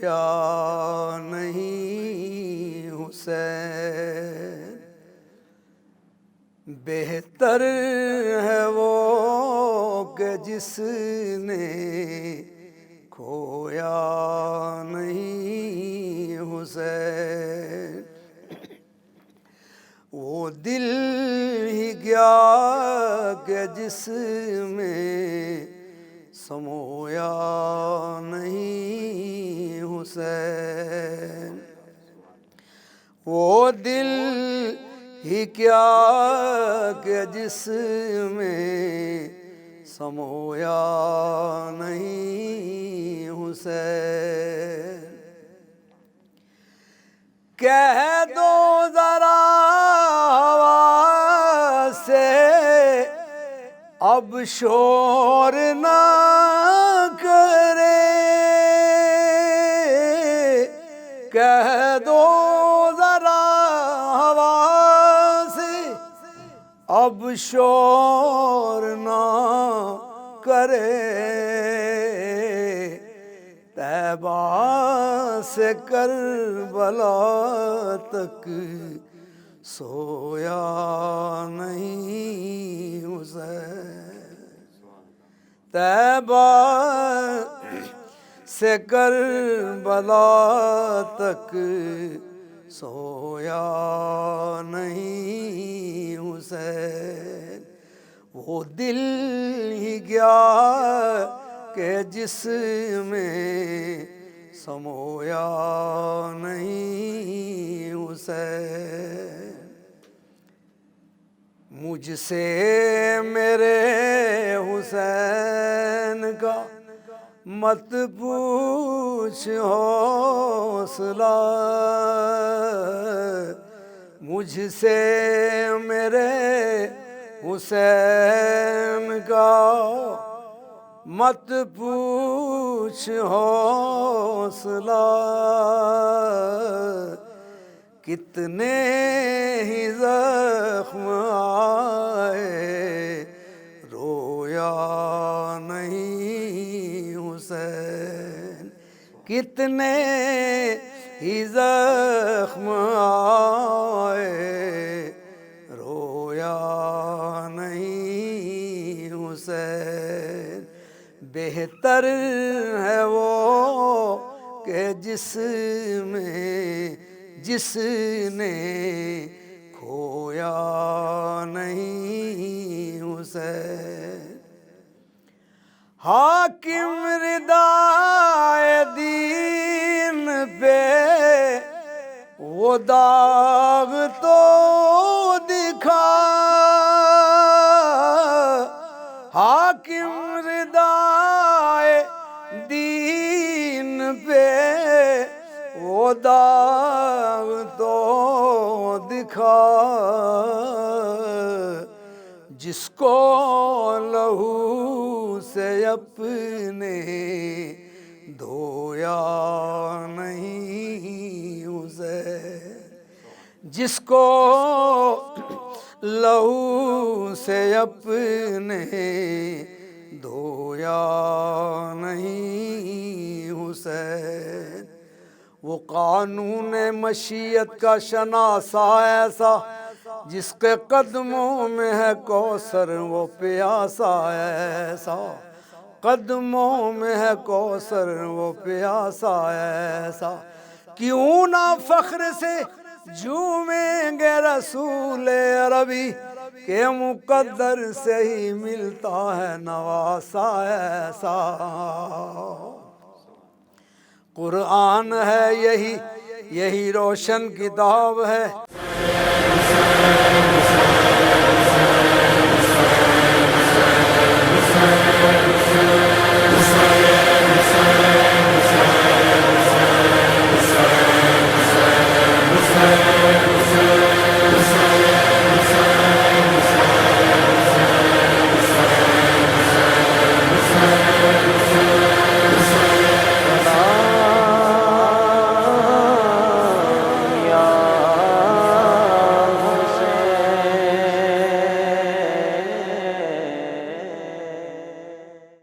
کھویا نہیں حسین، بہتر ہے وہ کہ جس نے کھویا نہیں حسین، وہ دل ہی کیا کہ جس میں سمویا نہیں حسین، وہ دل ہی کیا کہ جس میں سمویا نہیں حسین، کہہ دو ذرا ہوا سے اب شور نہ کرے، کہہ دو ذرا ہوا سے اب شور نہ کرے، طیبہ سے کربلا تک سویا نہیں حسین، طیبہ سے کربلا تک سویا نہیں حسین، وہ دل ہی گیا کہ جس میں سمویا نہیں حسین، مجھ سے میرے حسین کا مت پوچھ حوصلہ، مجھ سے میرے حسین کا مت پوچھ حوصلہ، کتنے ہی زخم آئے رویا نہیں حسین، کتنے ہی زخم آئے رویا نہیں حسین، بہتر ہے وہ کہ جس نے کھویا نہیں حسین، حاکم ردائے دین پہ وہ داغ تو دکھا، حاکم ردائے دین پہ وہ داغ تو دکھا، جس کو لہو سے اپنے دھویا نہیں حسین، جس کو لہو سے اپنے دھویا نہیں حسین، وہ قانون مشیت کا شناسا ایسا جس کے قدموں میں ہے کوثر وہ پیاسا ایسا، قدموں میں ہے کوثر وہ پیاسا ایسا، کیوں نہ فخر سے جھومیں گے رسول عربی کہ مقدر سے ہی ملتا ہے نواسا ایسا، قرآن ہے یہی روشن کتاب ہے